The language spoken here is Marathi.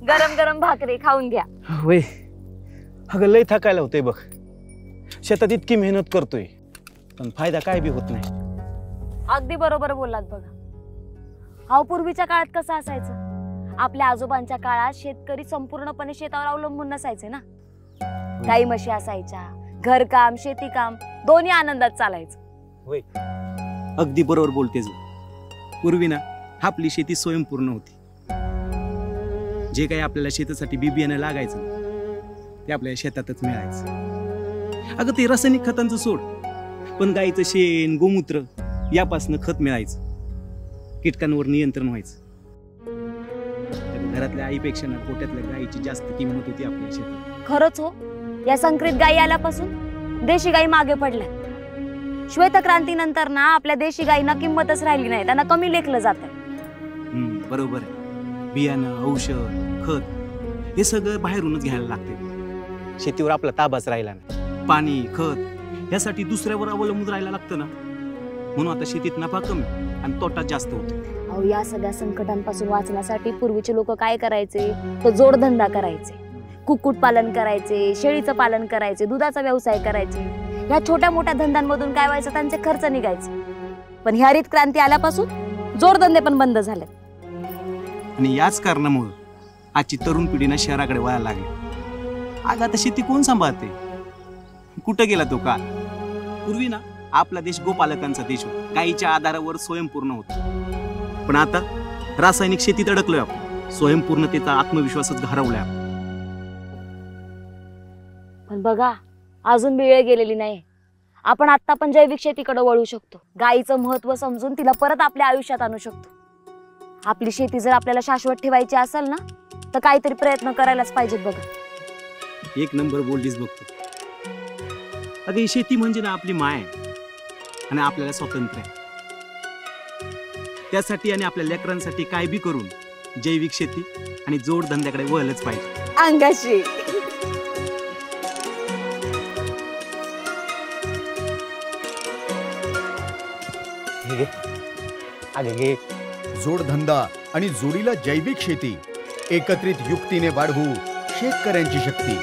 गरम गरम भाकरी खाऊन घ्या। वय अगं लय थकायला होतंय बघ। शेतात इतकी मेहनत करतोय पण फायदा काय बी होत नाही। अगदी बरोबर बोललात बघा। अहो पूर्वीच्या काळात कसं असायचं, आपल्या आजोबांच्या काळात शेतकरी संपूर्णपणे शेतावर अवलंबून नसायचे ना। गाई म्हशी असायच्या, घरकाम शेती काम दोन्ही आनंदात चालायचं। होय अगदी बरोबर बोलतेस। पूर्वी ना आपली शेती स्वयंपूर्ण होती। जे काही आपल्याला शेतासाठी बी बियाणं लागायचं ते आपल्या शेतातच मिळायचं। अगं ते रासायनिक खतांचं सोड, पण गाईचं शेण गोमूत्र यापासून खत मिळायचं, कीटकांवर नियंत्रण व्हायचं। घरातल्या आईपेक्षा ना पोट्यातल्या गाईची जास्त किंमत होती आपल्या शेतात। खरंच हो, या संकरित गायी आल्यापासून देशी गायी मागे पडल्या। श्वेतक्रांतीनंतर ना आपल्या देशी गायींना किंमतच राहिली नाही, त्यांना कमी लेखलं जातंय। बरोबर आहे। बियाणं औषध खत हे सगळं बाहेरूनच घ्यायला लागते। शेतीवर आपला ताबाच राहिला नाही। पाणी खत यासाठी दुसऱ्यावर अवलंबून राहायला लागतं ना, म्हणून आता शेतीत नफा कमी आणि तोटा जास्त होतो। अहो या सगळ्या संकटांपासून वाचण्यासाठी पूर्वीचे लोक काय करायचे, तर जोडधंदा करायचे। कुक्कुट पालन करायचे, शेळीचं पालन करायचे, दुधाचा व्यवसाय करायचे। या छोट्या मोठ्या धंद्यांमधून काय व्हायचं, त्यांचे खर्च निघायचे। पण ह्या हरित क्रांती आल्यापासून जोडधंदे पण बंद झाले आणि याच कारणामुळे आजची तरुण पिढीना शहराकडे वळायला लागली। आज आता शेती कोण सांभाळते, कुठं गेला तो काळ? पूर्वी ना आपला देश गोपालकांचा देश होता, गाईच्या आधारावर स्वयंपूर्ण होता। पण आता रासायनिक शेतीत अडकलोय आपण, स्वयंपूर्णतेचा आत्मविश्वासच घालवलाय। पण बघा अजून वेळ गेलेली नाही। आपण आता पण जैविक शेतीकडे वळू शकतो। गाईचं महत्त्व समजून तिला परत आपल्या आयुष्यात आणू शकतो। आपली शेती जर आपल्याला शाश्वत ठेवायची असेल ना, तर काहीतरी प्रयत्न करायलाच पाहिजेत बघा। एक नंबर बोललीस बघतो। अगं ही शेती म्हणजे ना आपली माय आहे आणि आपल्याला स्वातंत्र्य आहे। त्यासाठी आणि आपल्या लेकरांसाठी काय बी करून जैविक शेती आणि जोडधंद्याकडे वळलंच पाहिजे। अंगाशी जोडधंदा आणि जोडीला जैविक शेती एकत्रित युक्तीने वाढवू शेतकऱ्यांची शक्ती।